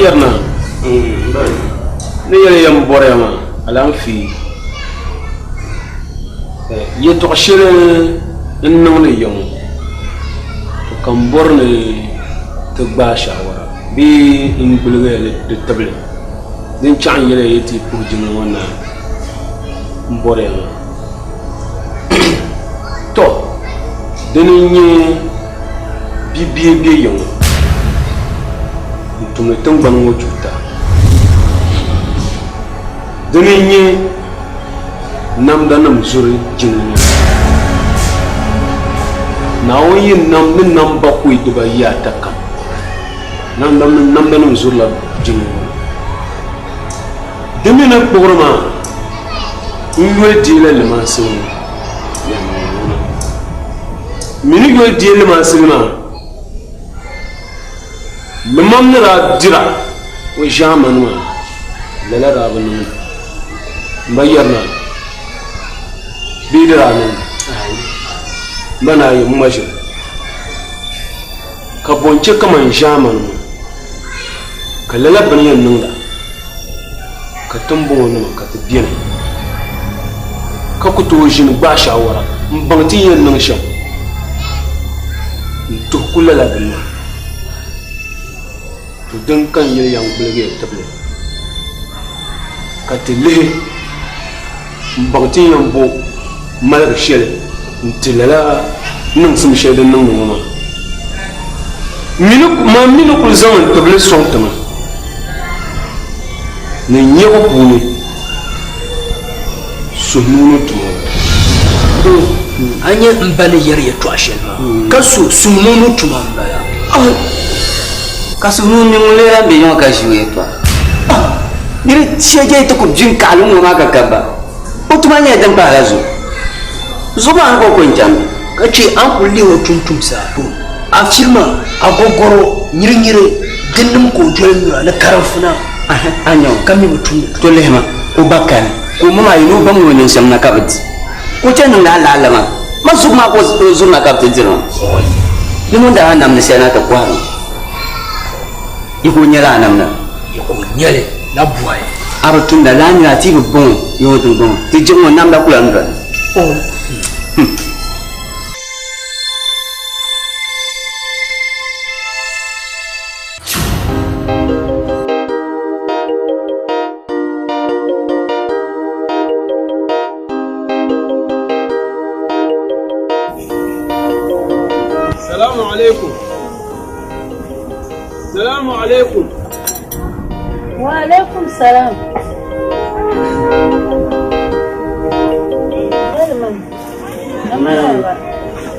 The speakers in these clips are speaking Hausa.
yarna ne yele yam bore ma alan fi ye to shele inno ne yam to kam borne to ba shawara bi in bulgale de table din chan yele yeti pour jinn wona bore ma to deninye bibi yam tum le tang bang juta deninye nam danam zuri jinn nawo yin nam ba kuy duba ya takam nam danam zurla jinn demina programa ngwe dile le maso mini ngwe dile maso ma lemam na dira o jaman ma lala rabanu bayarna bidira nan bana yi mashi ka bonce kaman jaman ka lala banyan nan da ka tambo wani ka tabiyan ka kuto jin ba shawara mbangti yin nan shan to kula la banna to dan kan yin yang bulge table ka tele mbangti yin bo malaka shele ntilala nan sum shele nan ngoma minu kul zaman table son tama ne nyeko kuni sununu tumo anye mbale yari to ashema kaso sununu tumo mbaya kaso nunu ngule ya be yon ka jouer toi dire cheje to ko jin kalu mo ma ka kaba utuma nya dan ba razo zuba an ko njambi kace an kulli wa tuntum sa to afirma agogoro nyirinyire dinnum ko joyura na karafuna anyo kami mutum to lehma ko bakkan ko mama yino ban woni sam na kabati ko tan na lalama masu ma ko zo na kabati dino ni mun da nam ne sai na ta kwano iko nyara nam na iko nyale na buai arutun da lani na ti bon yo to bon ti jingo nam da kula ndra السلام عليكم وعليكم السلام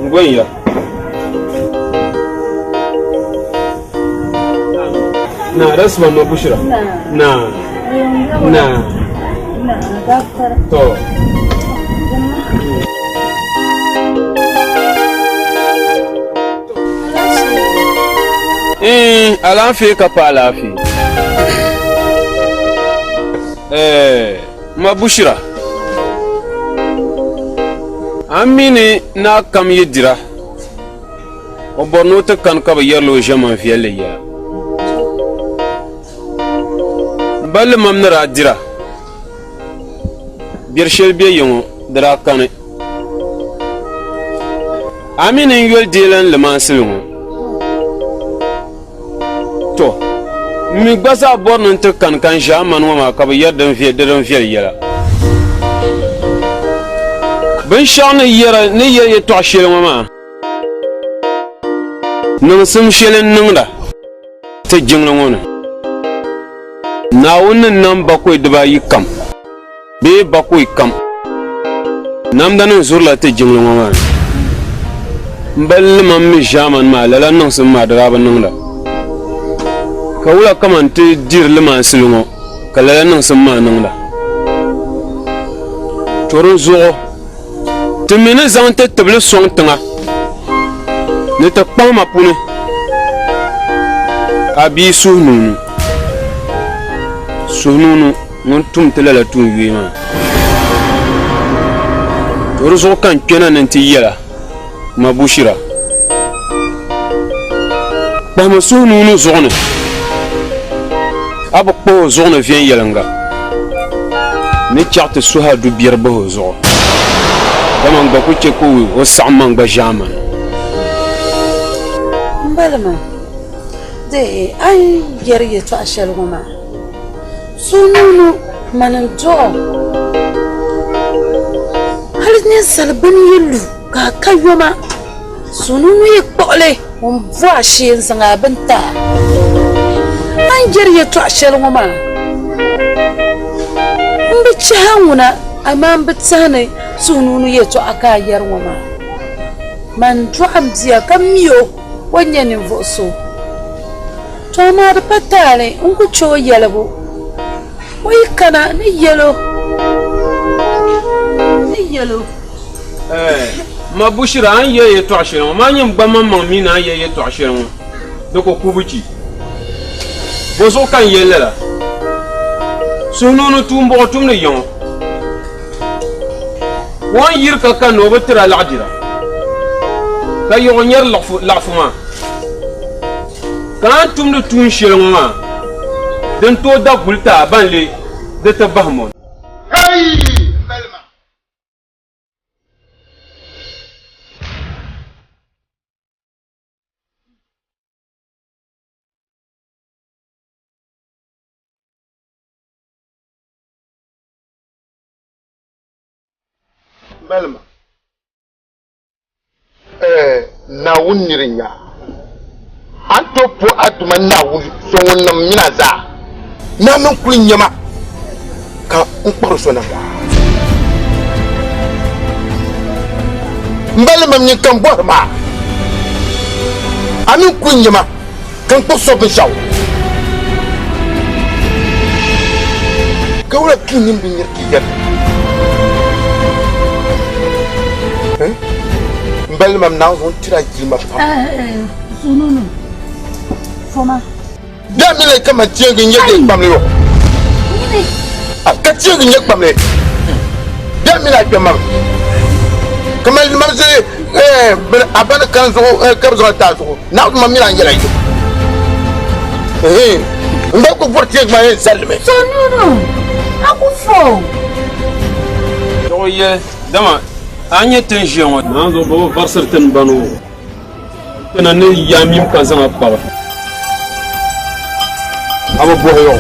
نقول نعم رسمة ما بشرة نعم نعم تو alafi ka pa alafi mabushira amini na kam yidira oborno ta kan ka bayarlo jaman fiyale ya bal mamnara dira birshel biye yongo dara kane amini yol dilan lemansilungo to mi gbasa borno ta kan jaman wa ka bayardan fiye yara ben shana yara ne ya to shele mama nan sum shele ningda ta jingla ngona na wannan nan bakwai da bayi kam be bakwai kam nam da nan zurla ta jingla mama mbal mam mi jaman ma lala nan sum ma da ban ningda ka wula kaman ta dir lima silungo ka lala nan sum ma ningda toro zo timine zang te tibli song tinga ni te kpang ma puni a bii suhnunu ŋun tum ti lala tun yue maa tori zuɣu kan kpena ni ti yɛla ma bushira kpahimi suhnunu zuɣu ni Abu kpo zo na vien yelenga. Ni charte suha du bierba ho zo. Dama ngba ku che ku o samma ngba jaman. Mbalma. De ay yeri to ashal goma. Sununu manan jo. Halne salban yelu ka kayoma. Sununu ye kpole on voit chien sanga banta. An yeri to ashal goma. Mbi chahuna amam bitsane sununu ye to aka yar goma. Man to amzia kamio wanya ni voso. Toma da patale unku cho yelabo. Wai kana ni yelo. Ni yelo. Ma bushira an ye to ashirin ma nyam gbama mammi na ye to ashirin doko kubuci bozo kan yelela sununu tumbo tumne yon wan yirka kan no betira la'dira ka yo nyer lafuma kan tumne tun shirma den to da gulta banle de tabahmon hey Belma. Na wunnirin ya. An topo atuma na wuri so wannan mina za. Na mun kun yama. Ka in kwaro so nan ga. Belma min kan bo ma. Amin kun yama. Kan ko so bin shaw. Ka wala kinin bin yarki yar. Belmam now won't try to give Sununu. Foma. Damn me come and check in your family. I can't check in your family. Damn me like your mom. Come on, man, say, I better comes on tattoo. Now, Mammy, and you. Hey, look what take my head, Salome. Sununu. Aku fo. Oh, yeah, dama. Anya tension wa nanzo bo varsarten banu tana ne yamim kazan akbar aba boyo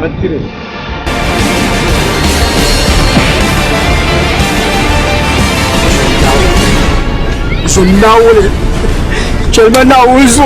atire so nawole chelma nawul so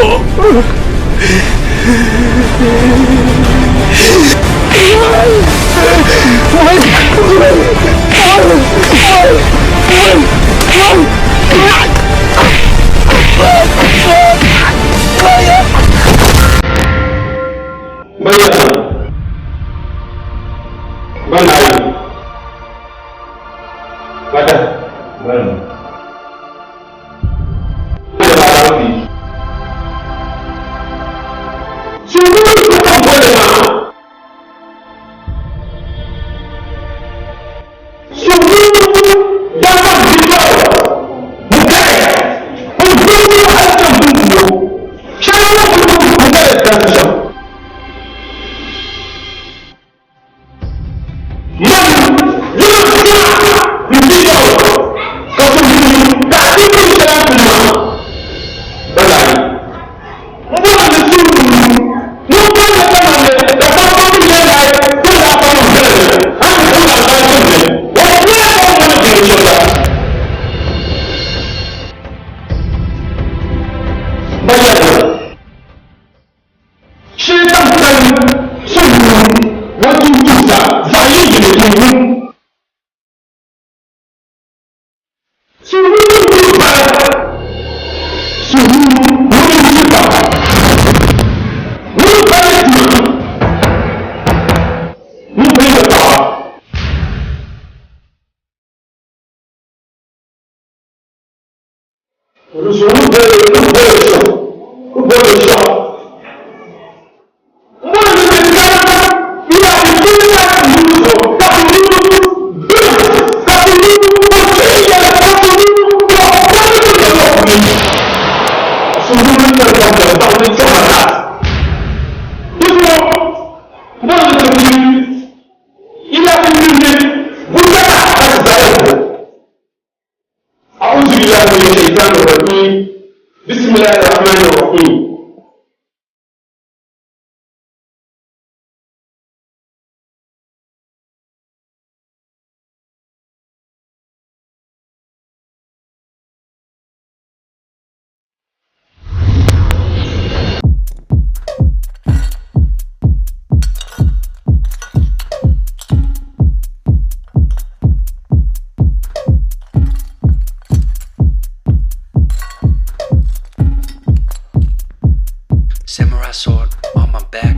Samurai sword on my back.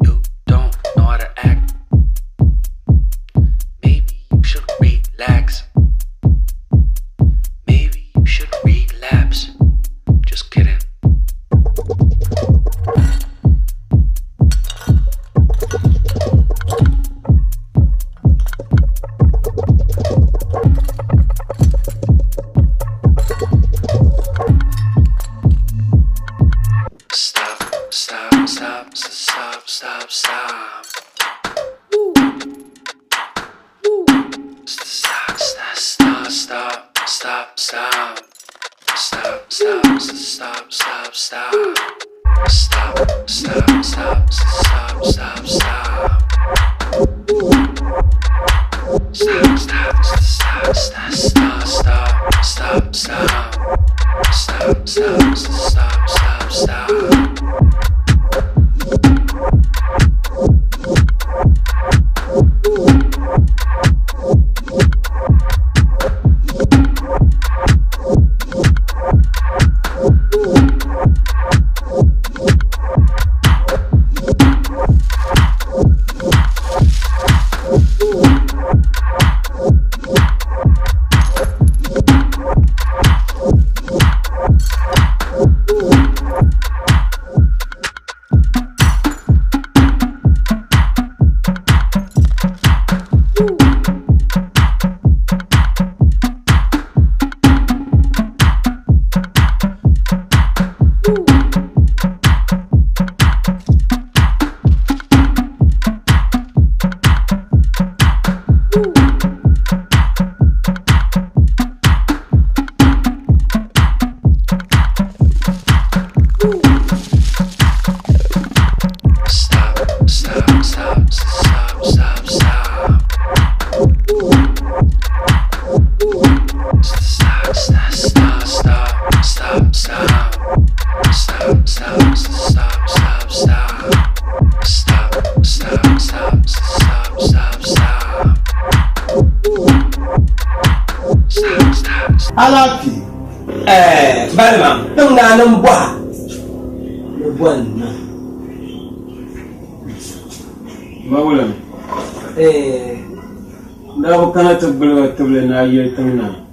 You don't know how to act. Maybe you should relax. Maybe you should relapse. Just kidding. Alapi. Balma. Nung nanong buah. Buwan na. Mawulan. Ndaw kana tabla na yetana.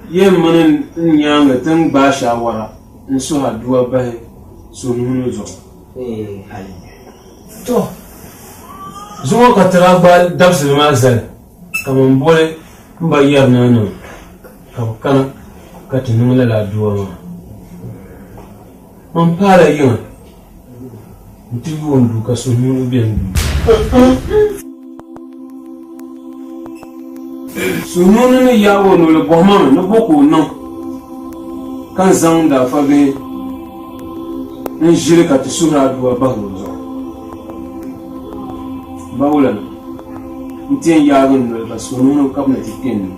Yen manin nyanga tan ba shawara in su haduwa bai su nunu zo. To. Zuwa ka tara ba dabsul mazal. Kaman bole ba yar nanu. Kana ka tunu la duwa ma. Man fara yin mutum wanda ka so nunu biyan du. Sununu ni yawo no le bohma no boko no kan zang da fa be njire ka tsura duwa ba zo ba wala ntien yawo no ba sununu ka na tiken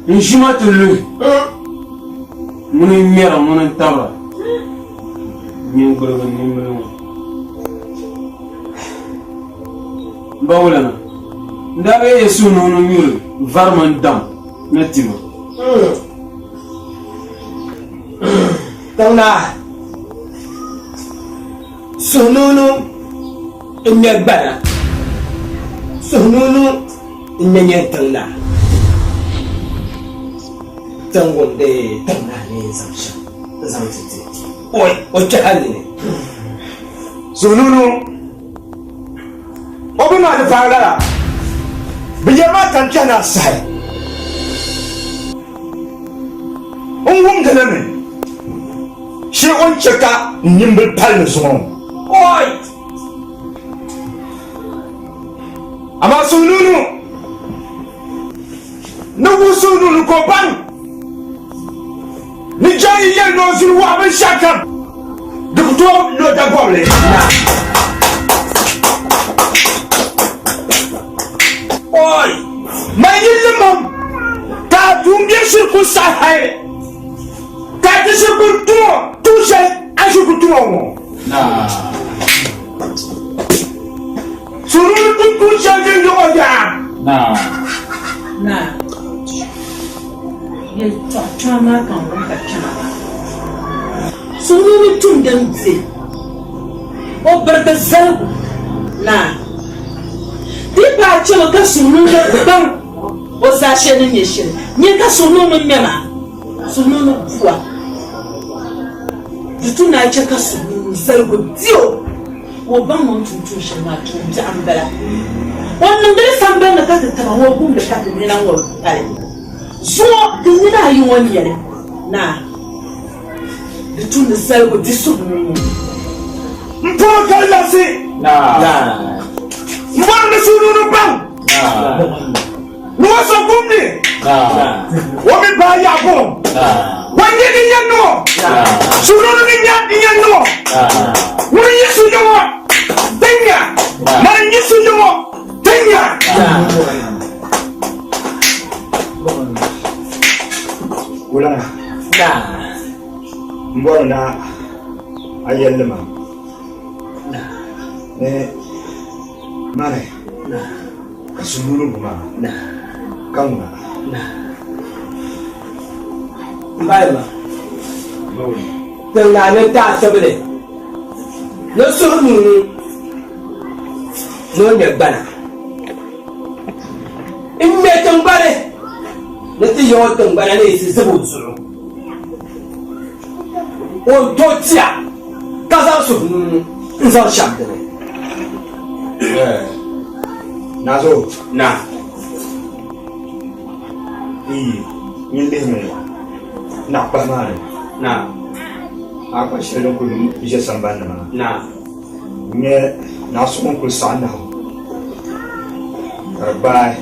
njima tulu muni mera muni taba ninkurigu nimbili ŋɔ bawulana ndaa bɛ ye sunuunu nyuri varima dam na tima tawna sunuunu n-nyɛ gbana sunuunu n-nyɛ tawna tawumdi tawna ni zaŋ shɛm zaŋ titi oi o chɛhali ni Sunuunu o bi maa ni paɣala bi yɛri maa tan chɛna sahi n wumdili mi shi o chɛ ka nimbili palli zuɣu oi amaa Sunuunu ni wu Sunuunu ko baŋ ni jaa yi yɛli noo zuri waɣa bin shɛli kam di ku tooi lo dagɔbili oi ma yilli mam ka a duumbiɛ shirku sahi ka a ti shirku tumo tuu shɛli a shirku tumo ŋɔ Sunuunu ti tuu shɛli din yɔgɔ yaa na yɛl tɔɣa kpɛma maa kan wum ka kpɛma Sunuunu tumdin di o birigi zaligu na di paai chɛmi ka Sunuunu baŋ o zaa shɛli ni nyɛ shɛli nyɛ ka Sunuunu ŋmɛma Sunuunu buwa di tu naa chɛ ka Sunuunu zaligu dio o baŋ ŋun tum shɛli maa tum biɛɣu m-bala o niŋdili sambani ka ti taba o gumdi ka ti nina ŋɔ pali zuɣu ti nina ayi ŋɔ nyɛli na di tumdi zaligu di Sunuunu n pɔri ka lasi n bɔri ni Sunuunu baŋ ni wa so gumdi wa mi baa yaɣa bɔm wa nyɛ di nyɛ nɔɔ Sunuunu ni nyɛ nɔɔ ŋuni yi su nyɔŋɔ tinya mari yi su nyɔŋɔ tinya wulana n bɔri na a yɛlli ma ni mani ka Sunuunu buma ka ŋuna mbalima tiŋnaa ni taa tibili ni Sunuunu ni o nyɛ gbana n ŋmɛ tiŋgbani ni ti yɛ o tiŋgbana ni yisi zibi o zuɣu o do tia ka zaŋ Sunuunu n zaŋ shɛbi dini nazo na iyi yin lihimi na kpahi maa ni na a kpa shɛli din kuli ʒɛ sambani maa na n nyɛ naɣasuɣu n kuli saɣi nahu ka di gbaai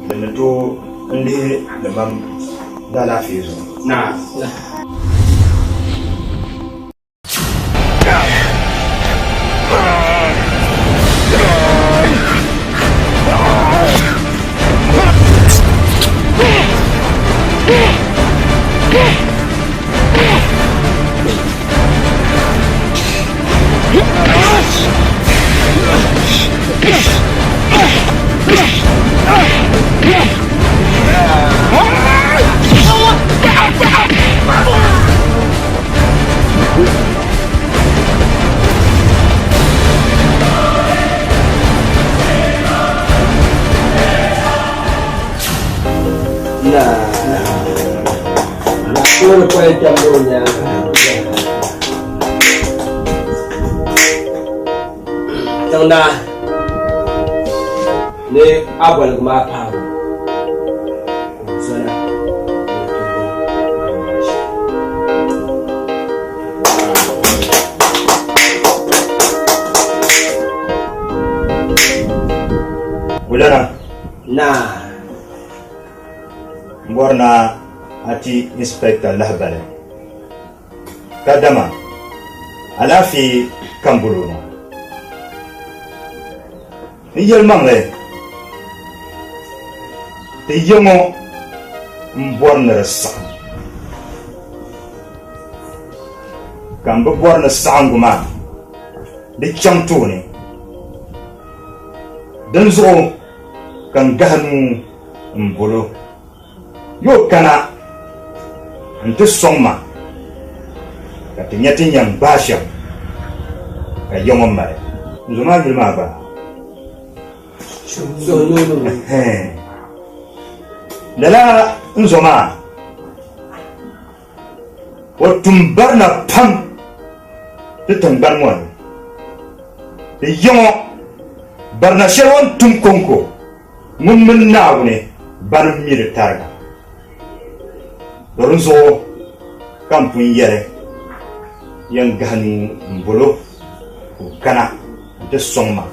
din ni tooi n lihi di mam daalaafee zuɣu na Solo puede cambiar. Tangda ne abal ma pawo. Zona. wulana Na n bɔri na ati inspector lahibali ka dama alaafee kan bolo na n yɛlimaŋli ti yɛŋɔ n bɔri ni di saɣam kan bi bɔri ni saɣingu maa di chaŋ tooni din zuɣu kan gahanu n-bolo yoo kana n-ti sɔŋ ma ka ti nya ti nyam gbaa shɛm ka yɔŋɔ mali n-zo maa yuli maa ba lala n-zo maa o tum barina pam ti tingbani ŋɔ ni di yɔŋɔ barina shɛli o tum konko ŋun mini Naawuni bani mi di tariga lori zuɣu ka n pun yɛli yan gahani n-bolo ka o kana n-ti sɔŋ ma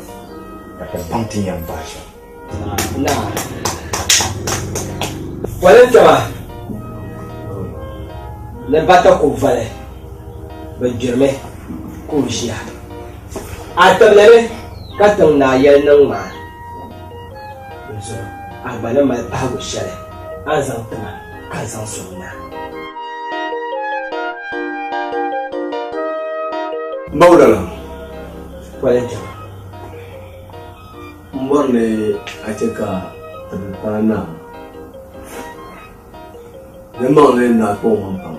ka ti baŋ ti yɛn baa shɛm Walintama ni bata ku vali bi gbirimi ka o ʒiya a tibilimi ka tiŋ naa yɛli niŋ maa a gba ni mali bahagu shɛli a zaŋ tiŋa ka zaŋ sɔŋ naa Mawlana Walintama n bɔri ni a chɛ ka tibilipana naa di maŋli naa kpɔŋ man pam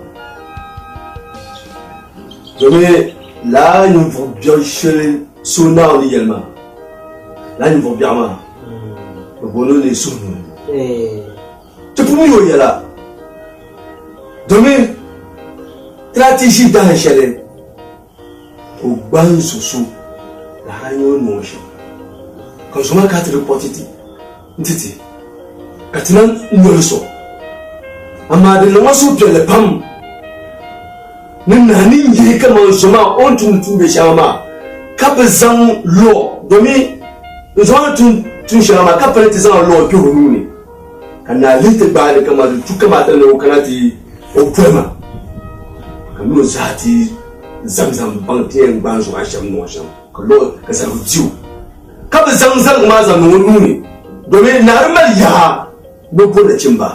domin laa ninvuɣu biɛɣu shɛli so Naawuni yɛli maa laa ninvuɣu biɛɣu maa bi booni ni suhunoli ti pun mi o yɛla domin tirati ʒi dahin shɛli o gbahin so laa nyɛ o niŋ shɛm ka zoma ka ti ripɔti ti n-titi ka ti na noli so amma di niŋa suhupiɛlli pam ni naani n-yihi kaman zoma o ni tumdi shɛŋa maa ka bi zaŋ lɔɔ domin zoma ni tum shɛŋa maa ka pali ti zaŋ lɔɔ kpe o nuuni ka naa lihi ti gbaali kama di tu kamata ni o kana ti o pɔlima ka mi o zahi ti zamzam baŋ ti yɛn gbaan zuɣa shɛm niŋ shɛm ka lɔɔ ka zaligu ti o ka bi zaŋ zaligu maa zaŋ niŋ o nuuni domin naari mali yaha bi bo nachimba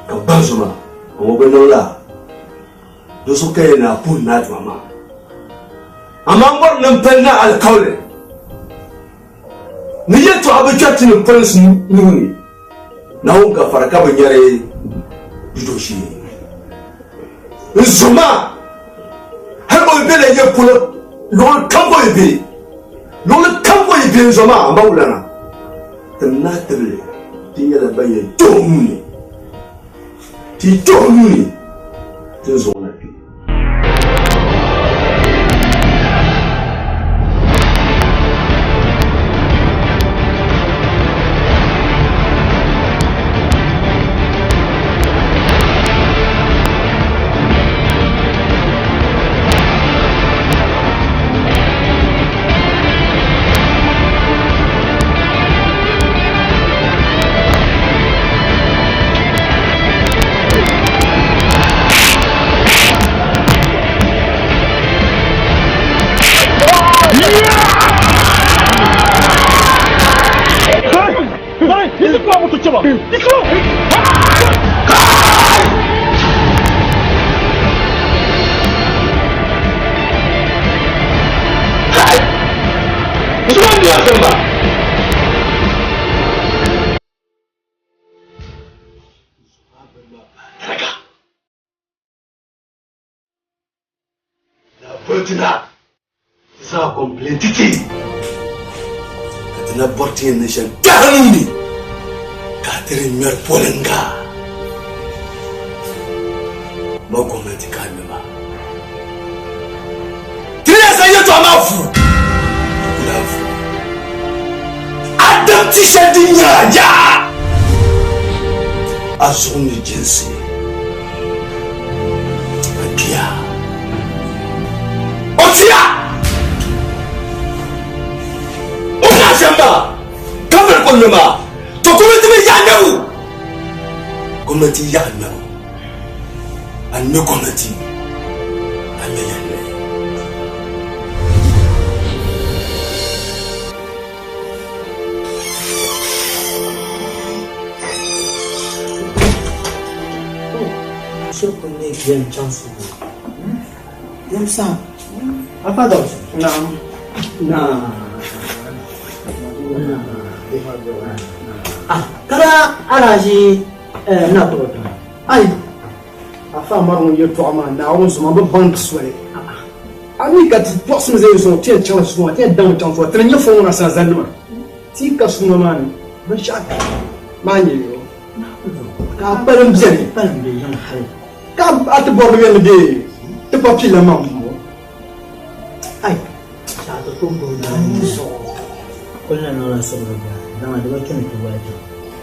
ka ban zoma ka o bi niŋla do so ka yɛn na pun naa tuma maa amma n bɔri ni pali na alkawli ni yɛltɔɣa bi kpɛriti ni polinsi nuuni na ŋun ka fara ka bi nyɛri bido shee n zoma hali o bela yɛ polo luɣuli kam o yi be n zoma a ma wulana tim naa tibili ti nyɛla ban yɛn tuɣu nuuni ti tuɣu nuuni ti zuɣu na kpe Tina za komplentiti ka tina borti ne shan garani ka tire mer polenga ma gwamnati ka mi ba tire sai ya to amafu kulafu adam ti shadin ya azuni jinsi akia Otia! Ona shamba! Kamar kulluma! To gwamnati mai yanawu! Gwamnati ya annabu. Anne gwamnati. Anne yanne. So kunne kiyan chance. Yamsa. Apa dah? Nah. Kara araji na to. Ai. Afa marun ye to ama na won so ma ban swale. Ani ka ti to so zai so ti chan so ti dan chan so ti ne fo na sa zanma. Ti ka so man ban sha mani yo. Ka param jeri param de yan hal. Ka at bo be de. Te papi la mam. Ai. Sa to ko na so. Kullana na so ga. Na ma de ba kin to wa ta.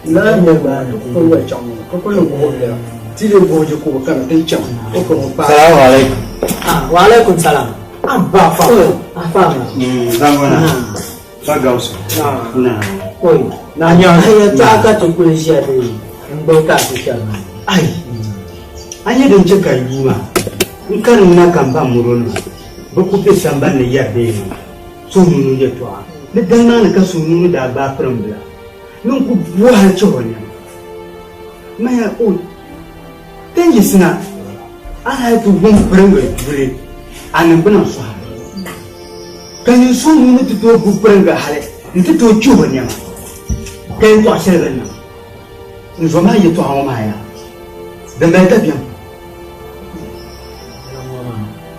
La ne ba ko wa chang ko lo bo de. Ti le bo je ko kan te chang. Ko ko pa. Assalamu alaikum. Wa alaikum salam. Aba fa. Afa. Zangona. Bagauso. Na. Oi. Na nya ya ta ka to ko shi ade. Ngo ka ti cha. Ai. Anya din ce kai ma. In kan na kan ba muron. Ba ku pe samba ne ya be. Sunu ye to. Ne dan na ka sunu da ba prambla. Nun ku wa ha ce wani. Maya o. Tenji sina. Ana to bon prambla dure. Anan bana so ha. Kan yi sunu ne to bu prambla hale. Ni to ci wani ma. Kai to ashe ran nan. Ni zo ma ye to hawa ma ya. Da mai ta biyan.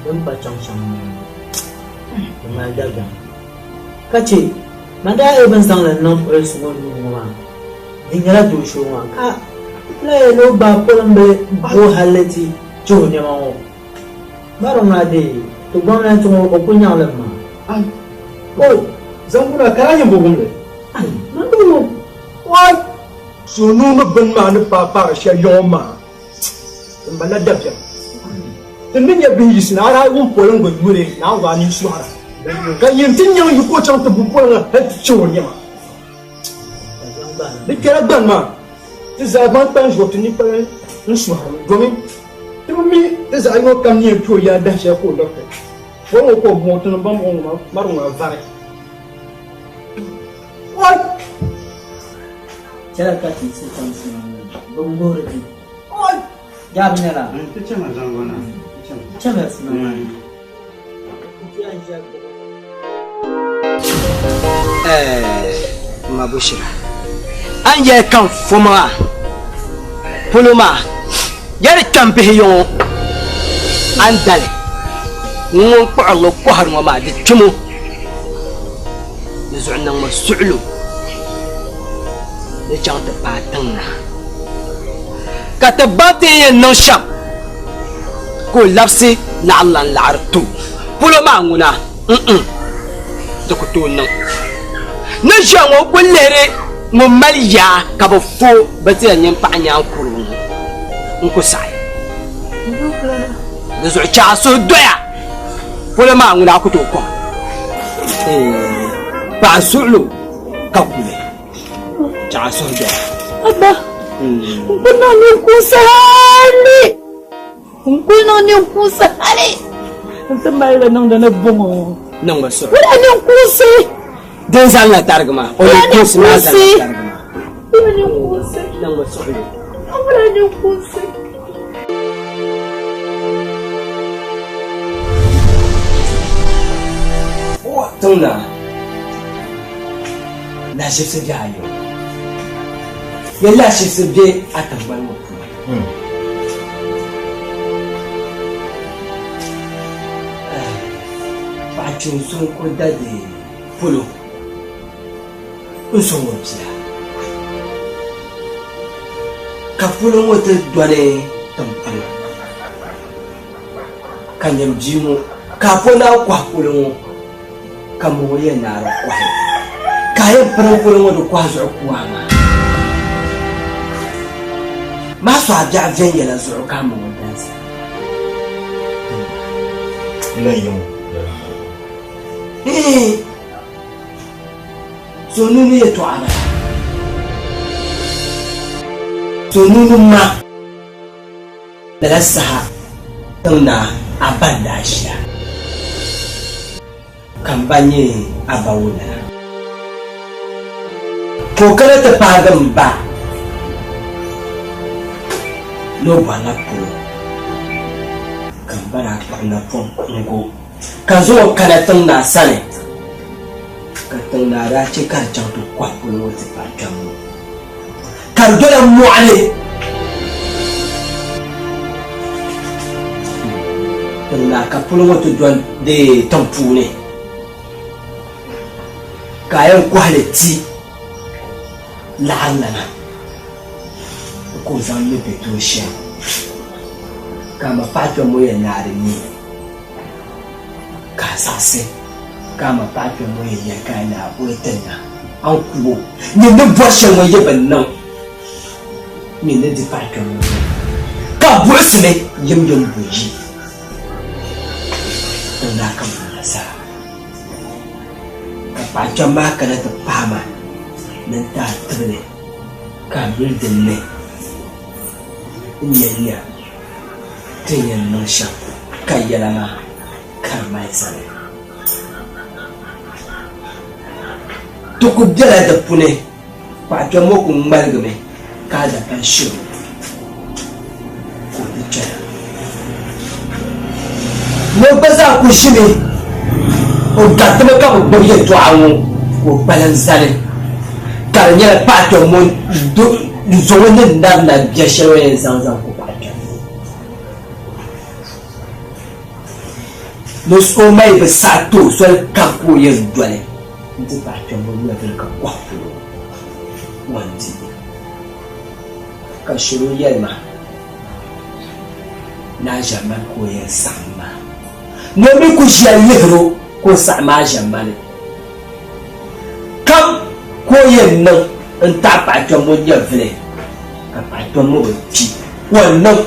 Don ba can san ma da biyan. Kace manda e ban san nan nan ko su wani ma. Din yara to sho ma. Ka la no ba ko be bo halati jo ne ma o. Maro na de to gwamnati ko kunya la ma. Ai. Oh, zanguna kara yin bogun ne. Ai, man do what? So no ban ma ne pa sha yoma. Mbala dabya. Tendin ya bin yisna ara un polen go yure na wa ni suara. Kan yin tin yang yu ko chang to bu polen ha chu ni ma. De kera ban ma. Ti za ban tan jo tini pa ni suara. Gomi. Ti mi ti za yo kam ni to ya da sha ko dokte. Wo ko mo to ban mo ma maru ma vare. What? Cara ka ti se tan se bongore ti. What? Ya binela. Kita cuma zangona. Cuma sina. Mabushira. Anje kan foma. Puluma. Yar tampe yo. Andale. Ngon ko Allah ko har ma di tumu. Yazuna masu'lu. Da janta patanna. Katabati no sham. Ko lapsi na Allah la'artu. Puluma nguna. Da ku to nan. Na jango kullere mo maliya ka bo fo bati nyen pa nya kuru. Nko sai. Da zo cha so doya. Puluma nguna ku to ko. Ba sulu ka kule. Cha so doya. Aba. Kuno ni kusali. Kuno ni kusali. Sampai la nang dana bongo. Nang baso. Wala ni kusi. Den zal na targama. O ni kusi na zal na targama. Wala ni kusi. Nang baso. Wala ni kusi. Oh, tuna. Na shi su jayo. Yalla shi su be a tabbar mu. Ba cin sun ko da pulo. Usun wajia. Ka pulo wata dole tampalo. Kanyam jimu ka pona kwa pulo kamu ye nara kwa. Kaya pulo wadu kwa zo kwa ma. Maso aja venye la zo kama wadansi. Layong. So nunu yetu ana. So nunu ma. Belasaha. Tuna abanda asya. Kampanye abawuna. Kokara tepagam ba. No bana pulo. Kam bara na pon ngo ka zo kana tun na sane ka tun na da ce ka jan to kwa ko wata fatan mu kar dole mu ale tun na ka pulo wata don de tampune kayan quality la'annana ko zan mu beto shi kama pato mo ya nare ni ka sase kama pato mo ya kana boitana an kubo ni ne boshe mo ye bannan ni ne di pato mo ka bosi ne yim boji na kan nasara ka pato ma kana ta fama nan ta tare ka bildin ne nyanya tenyen nasha kayalama karmaisane to ku dala da pune pa to mo ku malgame ka da kan shiru ko tijara mo baza ku shine o gatama ka mo boriye to awu ko balanzale karnya pa to mo do zo ne na biya shewe zanzan ko no so mai ba sato so kapo yin dole ndi ba ta mun na ka kwafu wanti ka shiru yalma na jaman ko yin sama no mi ku shi yiro ko sama jaman kam ko yin nan in ta ba ta mun ya vle ka ba ta mun ti wannan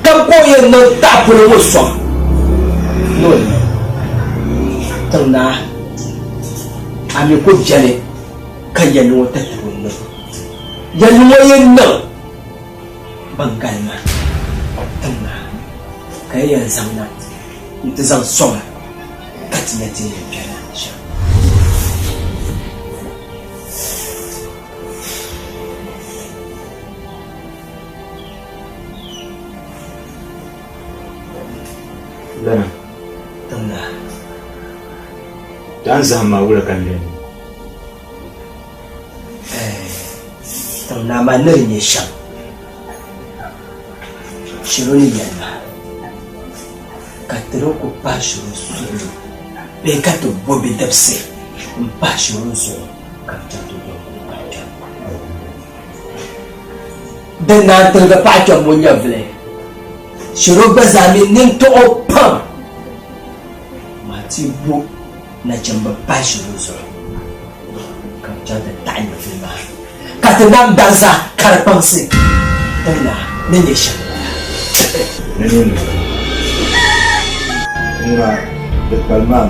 kam ko yin nan ta furo mo so no tana ami ko jale kayanu wata tunno yanu wayenna bangalma tana kayan zamna intazan soma katinati yana sha lana tana dan zama wura kan ne tana ma ne shan shironi yana katiro ko pa shiro suru be kato bobe dapse pa shiro suru kato do pa dan na tanga pa ta munya vle shiro bazami nin to opam mati bu na jamba pa shiro suru kato da tanya filma kato nam danza karpansi tana ne shan ne una de palman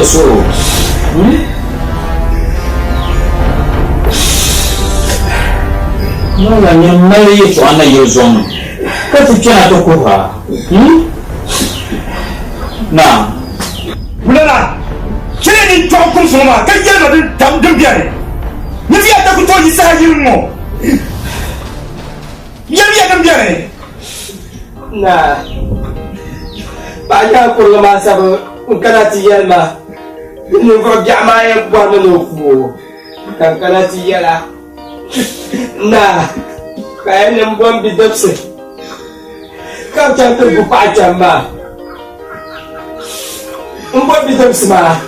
so no la ni mali to ana yezon Kau cakap tu kau Nah, Bulan Kira ni tuan kum semua, kan dia ada dalam biar. Ni dia tak tahu isah ilmu. Dia dalam biar. nah. Banyak aku masa kena tiyan lah. Ini kau jama yang buat menunggu. Kan kena tiyan lah. Nah, kayak nembom hidup sih. Kau jangan buka jama. Membuat hidup semua.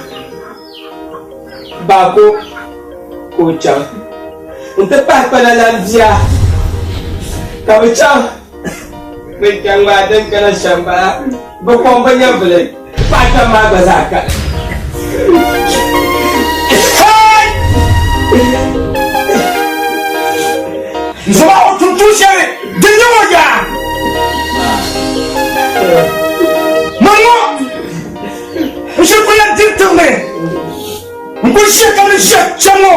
Baku kucang. Untuk apa dalam dia? Kau cang. Mencang badan kena syamba. Bukong banyak beli. Pakai maga zakat. Semua orang tu siapa? Dia aja. Mama, siapa yang ditang ni? Bukan siapa yang siapa.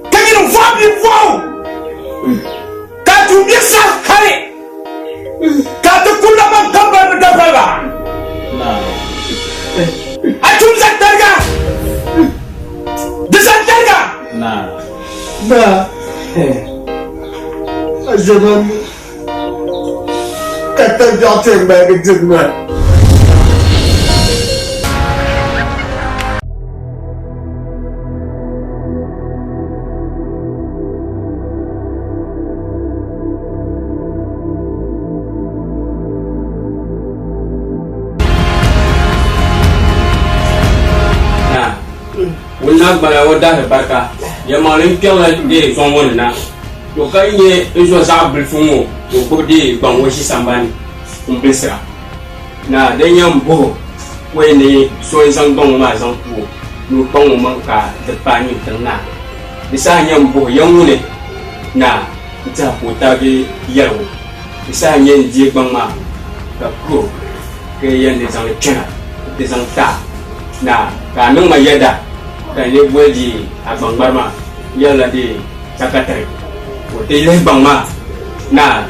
Kami nak faham faham. Kau biasa hari. Kata kulaman gambar negara. Nah. Acum santarga. Desantarga. Nah. Nah. Zaman kata jatuh bagi jemaah. Wulna bala wada barka ya malin kella de son wonna to kanye izo za bulfumo to bodi ban woshi sambani kumbisra na dan yambo wene so zang dong ma zang ku no tong man ka de pani tana bisa yambo yamune na ta puta ge yawo bisa yen je bang ma ka ku ke yen de zang chana de zang ta na ka nang ma yada kayaknya gue di abang barma ya lah di Jakarta hotel bang ma nah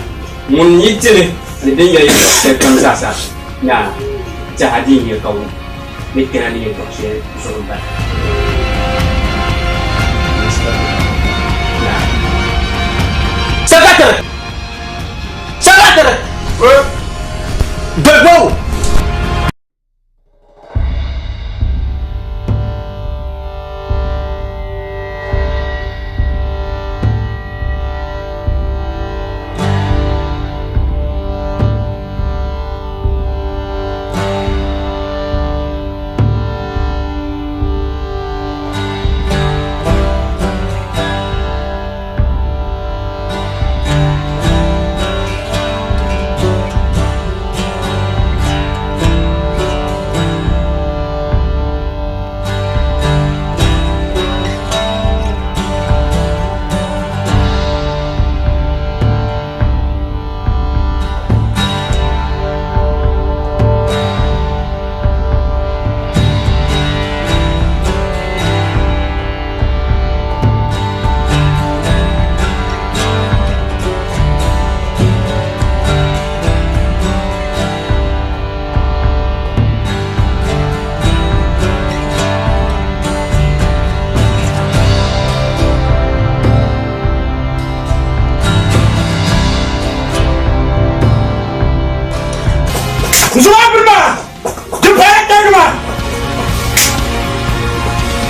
mun yitse ne dia ya tekan sasa nah jadi ni kau mikir ni kau share sobat nah Jakarta berbau Semua berma. Jepang berma.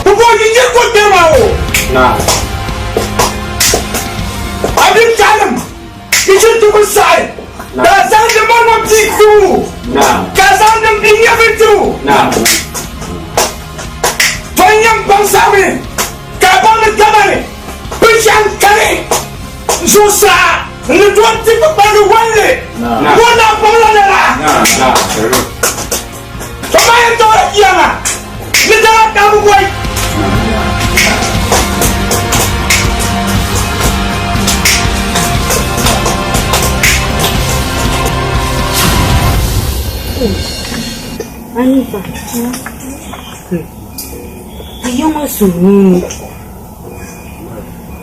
Bukan ini kau termau. nah Abim jalan. Itu tu besar. Kasar demam begitu. nah Kasar dem dunia begitu. nah Banyak bangsa ni. Kapan negara ni? Pisang kari. Susah. Ngejual tipe baru wale. Wana pola dah. nah Cuma yang tahu lagi yang negara kamu buat. Anifa. Iyo masunu.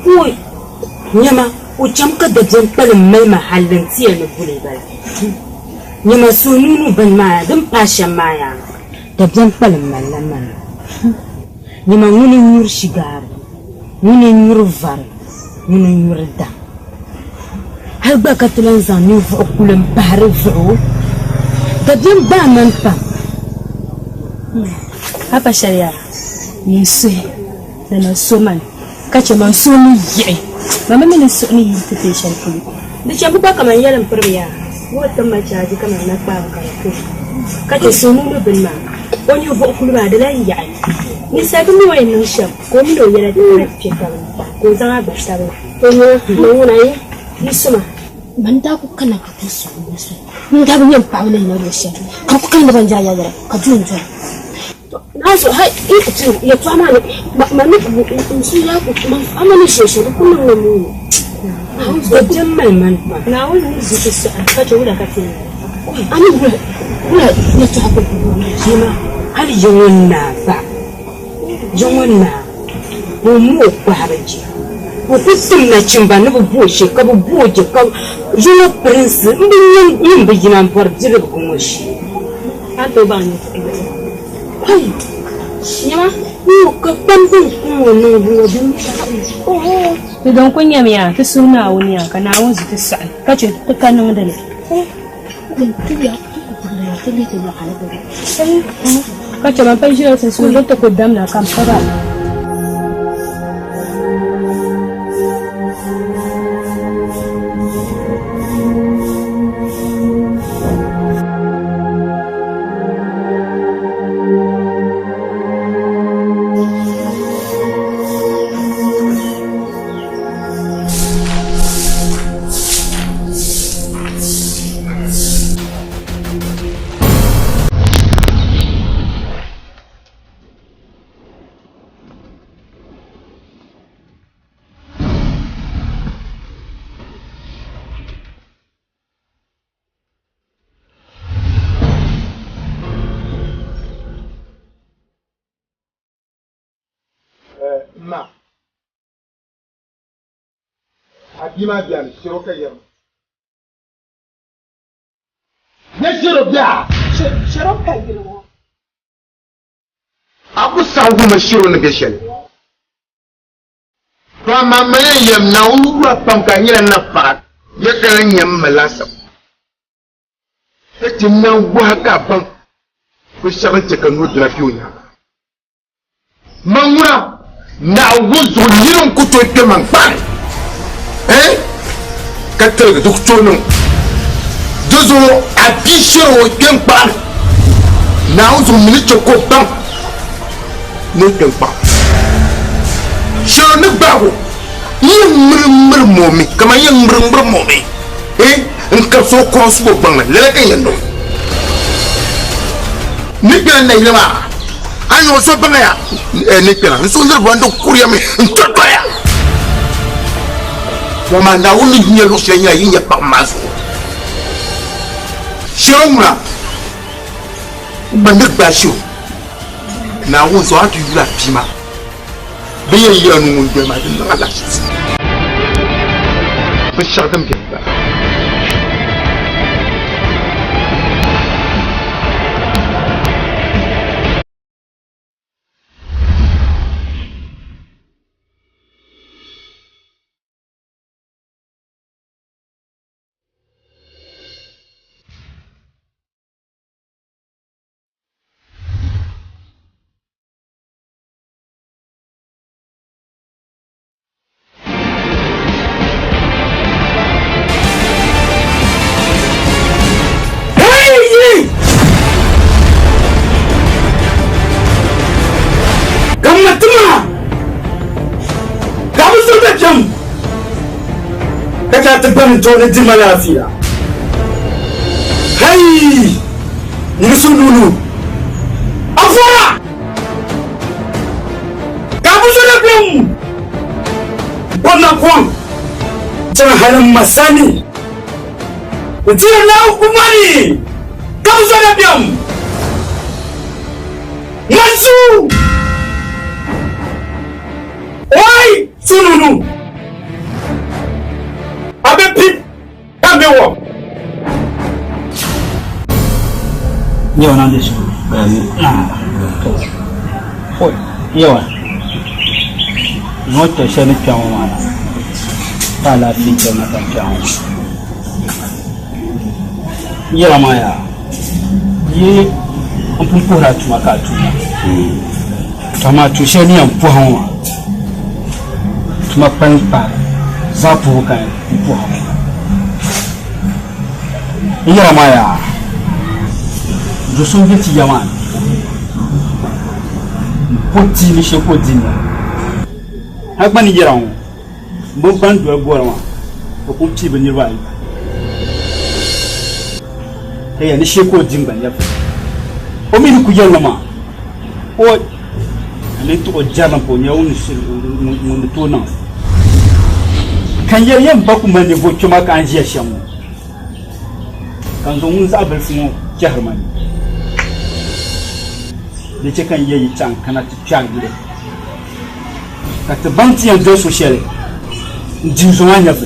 Oi. Nyama. وجمك دبزن بل ما محلن تيا نقولي بل نما سونو بن ما دم باشا مايا دبزن بل ما لما نما نوني نور شجار نوني نور فار نوني نور دا هل بقى كتلان زاني فأقول بحر فعو دبزن با من با هبا شريا يسوي لنا سومان كاتشمان سوني يعي mama mimi ni invitation kuli ndicho baka manyala mprimia wote machaji kama na banga kati sunu binma onye bo kulba da lai yayi ni sabi mi wai no sham ko mi do yara da fika ko zanga ba sabe onye mun nayi nisuma man da ku kana ka tisu musu mun ga bin pawle na do shi ka ku kan da ban jaya yara ka junjo naso hai ita ya fama ne mami su ya ku amana sheshe kullum ne mu da jammal man na wani zuci su an kace wala kace ani wala ya ta ku jima hal jawonna ba jawonna mu ku haraji ku kusin na cin ba na bu she ka bu je ka jino prince yin bijinan farjira ku mu shi an to ba ni Hey, nyama, ni kapanpun ni bunga oh, tudong ko niya miya, tusuna niya, kanawon sa tusan, kacho tukanong dali. Tuya, tuya kalabi. Kacho mapansyo sa sulot ko dam na kampara. Ma Abima bian siro ka yam ne siro bia siro ka yam aku sawu ma siro ne geshel to ma ma yam na uwa pam ka nyira na pa ye ka nyam malasa te na wa ka pam ko shabante ka no dra fiunya mangura na wuzu yiron kuto ke man pan katel doktor no dozo abishiro ken pan na wuzu minito ko pan no ken pan shiro ne bawo yimr momi kama yimr momi nka so ko so ban le kan yendo ni kan na ilama ayo so ban ya ni kan so ndir bando kuriya me ntoto ya wama na uni nyelo shenya yinya pa mazo shiromra bandir basho na wuzo atu yula pima beye yanu ndo ma din ala shi ba shagam ke ba تبان تون دي ملافيا هاي نسولولو افورا كابوزنا بيوم وانا كون تنا حالم مساني وتينا ناو كماني كابوزنا بيوم نسو واي سولولو pip kambe wo Yawa na da shi. Yawa. Nota shi ne kyan mana. Ba lafiya na kan kyan. Yawa ma ya. Yi an fi kora tuma ka tuma. Tama tushe ni an fi hawa. Tuma panpa. Za fu kan fi hawa. Yawa ma ya. Je suis vite yaman. Poti ni she ko dini. Hakba ni jira won. Bo ban do agora wa. Ko ti be ni ba yi. Hey ni she ko din ban ya. O mi ku jella ma. O ani to jalla po nya won shi mun to na. Kan yem ba ku man ni vo chuma kan je shamu. Kan zo mun za bar fu jahar mani. Da ce kan yi can kana ta fiyan gida ka ta banti yanzu social jin zuwa ya fi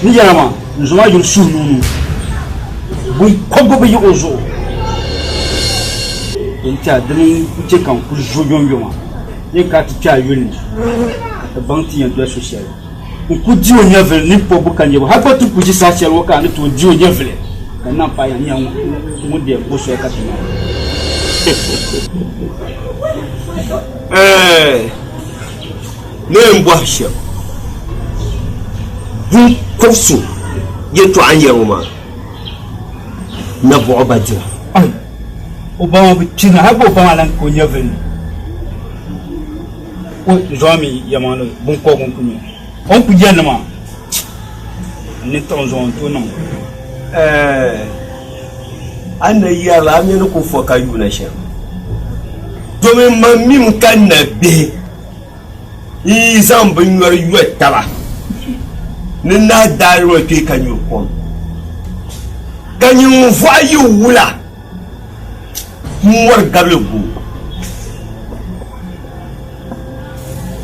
ni yana ma zuwa yin su nunu bun kogo bai yi ozo in ta dalin ce kan ku jojon yoma yin ka ta fiya yuni ka ta banti yanzu social in ku jiwo ya fi ni po bukan yabo har ba tu ku ji sashiyar waka ni to jiwo ya fi kan nan fa yan mu da ko so ya ka tuna ne mbwa shi bu kosu yeto anyaruma na bo baje ai obama bi tina habo obama lan ko nyavel o zomi yamano bun ko gon kunyo on ku jenna ma ni ton zon to non ana yala amina ko foka yuna shi domin mamim kan na be yi zan bin yar yuwa taba ni na darwa ke kan yi kon kan yi fayi wula muwar gabe go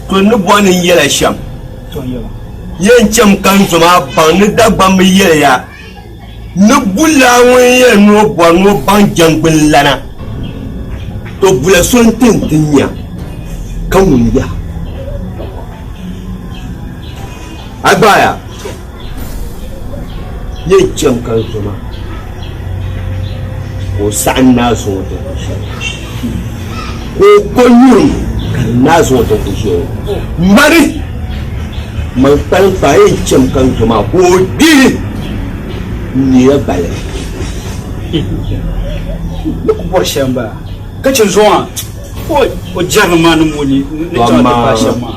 to ni bonin yala sham to yawa yen cham kan zuma ban ni dagba mi yala ya ni bula won ye no bo no ban jangbin lana to bula son tintinya kan mun ya agbaya ye jam kan zuma ko sa'an na so to ko konyun kan na so to kushe mari man tan fa ye jam kan zuma ko di ni ya bale ko por shamba kace zuwa o jarman muni ni ta ba shamba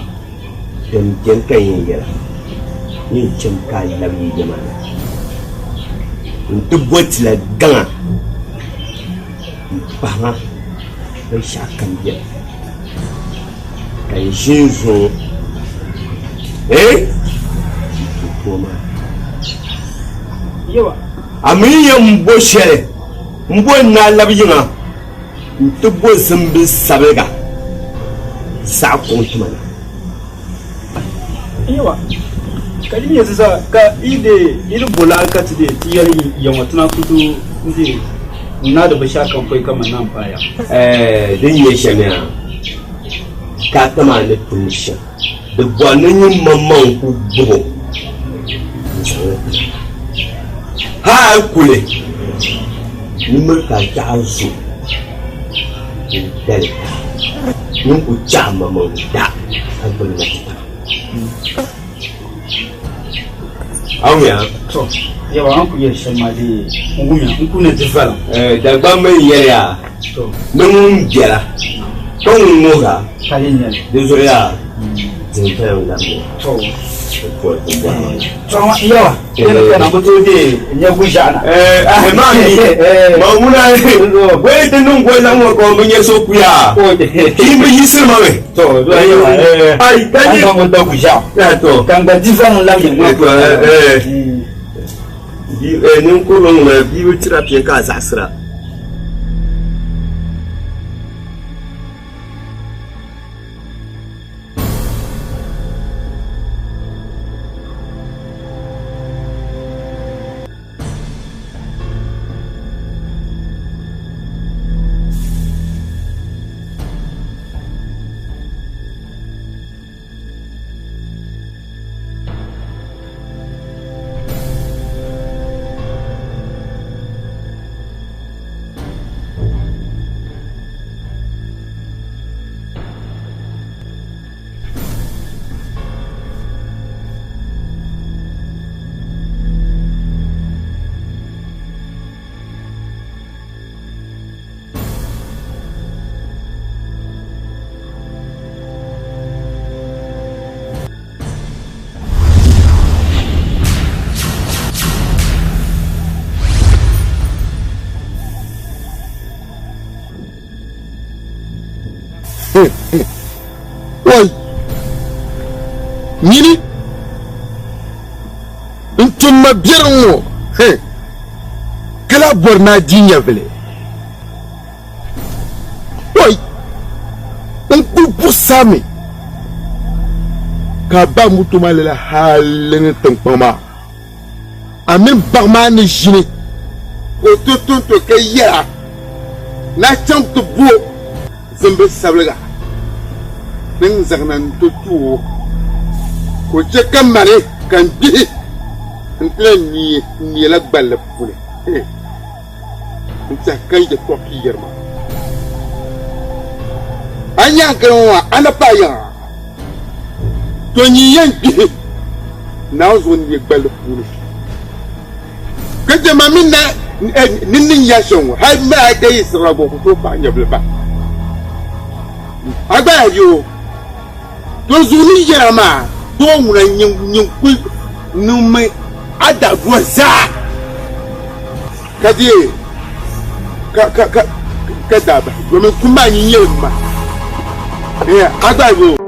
dem jen kan yera ni jam ka labi jama'a duk la ganga banga bai shakan biya kai shin zo kuma yawa amiya mbo shere mbo na labijinga tubo zimbi sabega sa kontumana yawa kadi yanzu za ka ide bola ka tide tiyar yawa tana kudu inde na da basha kan kai kamar nan baya din ye shamiya ka tama ne tunsha da gwanin yin mamman ku bubo ha kule ni mulka ta zo dare ni ku jama mun da abin da ta awya to yawa an ku yi shan ma dai ngunya in ku ne develop da ba mai yaya to mun jira ton moga kayin ne da zuriya zai ta yau da mu to ko yawa yana kana mutu de ya gujana mami mamuna wai da nun ko nan ko mun yi so kuya ki bi yi sirma we to ai kan ba mun da guja to kan ga different la yin to nin ko lon na bi bi tira fiye ka zasira Oi. Nini? Ntuma birango. Kala borna dinya vele. Oi. Pusami. Kaba mutuma lela halene tampama. Amin barma ni jini. O to kaya. Na cham to bo. Zembe sablega. Ning zagnan to tu. Ko je kamare kan bi. Ntla ni la balle pule. Ntsa kai de to ki yerma. Anya kanwa anapaya. To ni yanki. Na zo ni balle pule. Kaje mamina nin ya shon har ma dai sirabo ko ba nyable ba. Agba yo. To zuni jama to mura nyin ku nume ada goza. Kaje ka daba. Gomen kuma nyin yema. Agba yo.